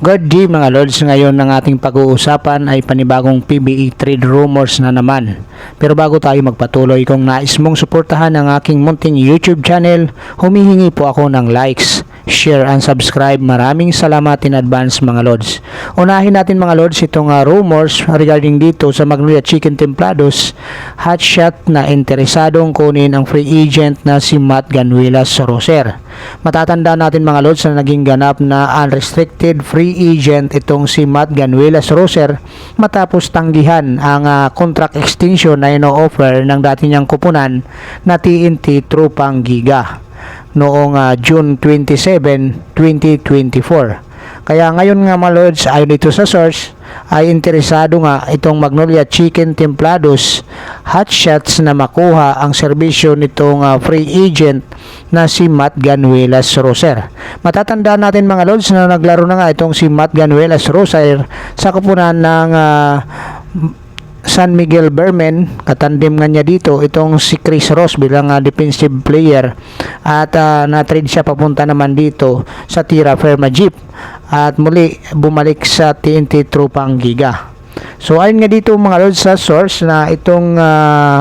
Good day mga lords, ngayon ng ating pag-uusapan ay panibagong PBE trade rumors na naman. Pero bago tayo magpatuloy, kung nais mong suportahan ang aking munting YouTube channel, humihingi po ako ng likes, share and subscribe. Maraming salamat in advance mga lords. Unahin natin mga lords itong rumors regarding dito sa Magnolia Chicken Templados hotshot na interesadong kunin ang free agent na si Matt Ganuelas Roser. Matatanda natin mga lords na naging ganap na unrestricted free agent itong si Matt Ganuelas Roser matapos tanggihan ang contract extension na ino-offer ng dati niyang kupunan na TNT Tropang Giga noong June 27, 2024. Kaya ngayon nga mga lords, ayon dito sa source, ay interesado nga itong Magnolia Chicken Templados hotshots na makuha ang serbisyo nitong free agent na si Matt Ganuelas Roser. Matatandaan natin mga lords na naglaro na nga itong si Matt Ganuelas Roser sa kupunan ng San Miguel Bearmen. Katandim nga niya dito itong si Chris Ross bilang defensive player at na-trade siya papunta naman dito sa Tierra Firma Jeep at muli bumalik sa TNT Tropang Giga. So ayon nga dito mga lords sa source na itong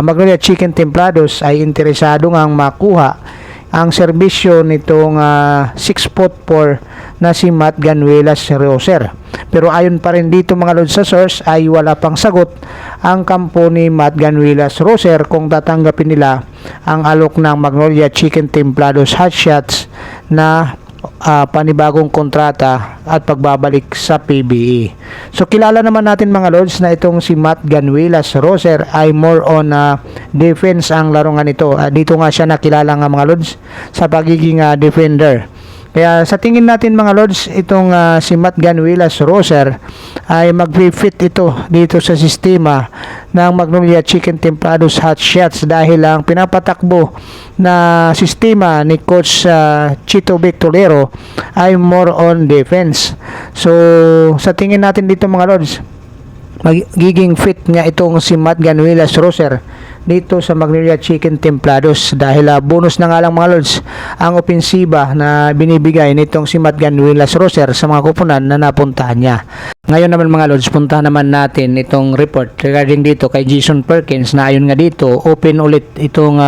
Magnolia Chicken Templados ay interesado ngang makuha ang serbisyo nitong 6'4" na si Matt Ganuelas Roser. Pero ayon pa rin dito mga lords sa source ay wala pang sagot ang kampo ni Matt Ganuelas Roser kung tatanggapin nila ang alok ng Magnolia Chicken Templados hotshots na panibagong kontrata at pagbabalik sa PBE. So kilala naman natin mga lords na itong si Matt Ganuelas Roser ay more on defense ang laro nga nito. Dito nga siya nakilala nga mga lords sa pagiging defender. Kaya sa tingin natin mga lords, itong si Matt Ganuelas Roser ay mag-fit ito dito sa sistema ng Magnolia Chicken Templados hotshots dahil ang pinapatakbo na sistema ni Coach Chito Victorero ay more on defense. So sa tingin natin dito mga lords, magiging fit niya itong si Matt Ganuelas Roser dito sa Magnolia Chicken Templados dahil bonus na nga lang mga lords ang opensiba na binibigay nitong si Matt Ganuelas Roser sa mga kupunan na napuntahan niya. Ngayon naman mga lords, puntahan naman natin itong report regarding dito kay Jason Perkins na ayon nga dito open ulit itong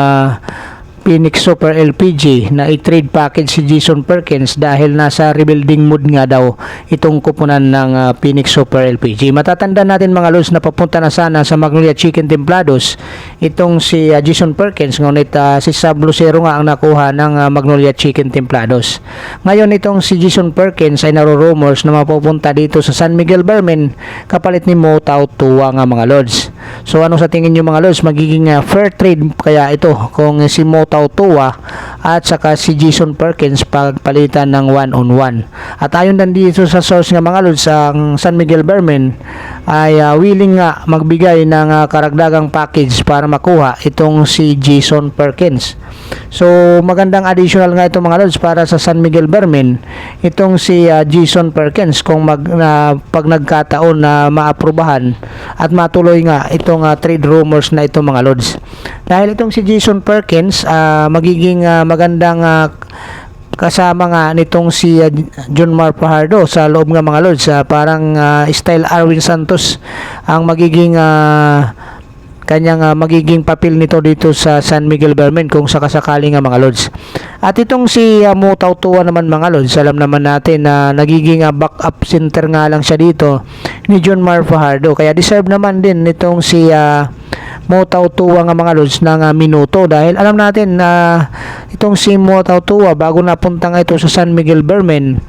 Phoenix Super LPG na i-trade package si Jason Perkins dahil nasa rebuilding mood nga daw itong kupunan ng Phoenix Super LPG. Matatanda natin mga lords na papunta na sana sa Magnolia Chicken Templados itong si Jason Perkins, ngunit si Sab Lucero nga ang nakuha ng Magnolia Chicken Templados. Ngayon itong si Jason Perkins ay naro-rumors na mapupunta dito sa San Miguel Bearmen kapalit ni Mo Tao Tua nga mga lords. So ano sa tingin nyo mga lords, magiging fair trade kaya ito kung si Mo Tao Tua at saka si Jason Perkins pagpalitan ng 1-on-1. At ayon din dito sa source nga mga lords, ang San Miguel Bearmen ay willing nga magbigay ng karagdagang package para makuha itong si Jason Perkins. So magandang additional nga ito mga lords para sa San Miguel Bearmen itong si Jason Perkins kung pag nagkataon na maaprubahan at matuloy nga itong trade rumors na ito mga lords. Dahil itong si Jason Perkins magiging magandang kasama nga nitong si John Mar Fajardo sa loob nga mga lords. Parang style Arwin Santos ang magiging kanyang magiging papel nito dito sa San Miguel Bearmen kung sakasakali nga mga lords. At itong si Mo Tao Tua naman mga lords, alam naman natin na nagiging backup center nga lang siya dito ni John Mar Fajardo. Kaya deserve naman din nitong si Mo Tao Tua nga mga lords ng minuto dahil alam natin na itong si Mo Tao Tua bago napunta nga ito sa San Miguel Bearmen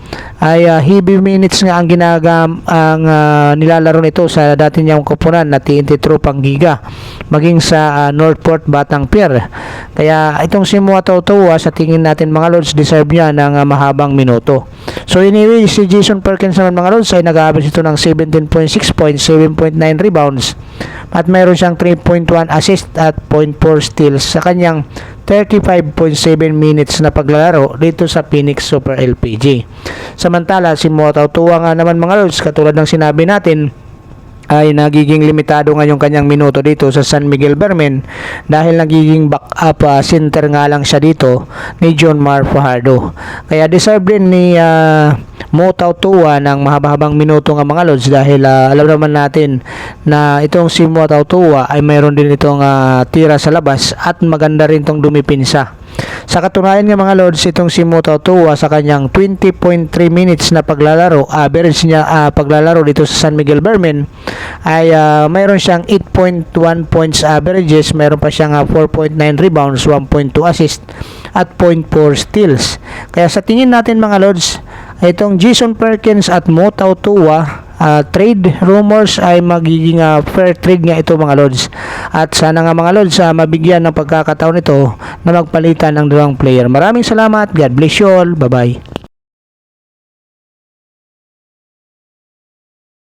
ay heavy minutes nga ang nilalaro nito sa dati niyang kupunan na TNT Tropang Giga maging sa Northport Batang Pier. Kaya itong si Mo Tao Tua sa tingin natin mga lords deserve niya ng mahabang minuto. So anyway, si Jason Perkins naman mga lords ay nag-average ito ng 17.6 points, 7.9 rebounds at mayroon siyang 3.1 assist at 0.4 steals sa kanyang 35.7 minutes na paglalaro dito sa Phoenix Super LPG. Samantala si Mo Tao Tua nga naman mga lords, katulad ng sinabi natin, ay nagiging limitado nga yung kanyang minuto dito sa San Miguel Bearmen dahil nagiging backup center nga lang siya dito ni John Mar Fajardo. Kaya deserve din ni Motautua ng mahaba-habang minuto nga mga lods dahil alam naman natin na itong si Motautua ay mayroon din itong tira sa labas at maganda rin itong dumipinsa. Sa katunayan nga mga lods, itong si Motautua sa kanyang 20.3 minutes na paglalaro, average niya paglalaro dito sa San Miguel Bermen ay mayroon siyang 8.1 points averages, mayroon pa siyang 4.9 rebounds, 1.2 assist at 0.4 steals. Kaya sa tingin natin mga lods, itong Jason Perkins at Motautua trade rumors ay magiging fair trade nga ito mga lods, at sana nga mga lods mabigyan ng pagkakataon ito na magpalitan ng dalawang player. Maraming salamat, God bless you all, bye bye.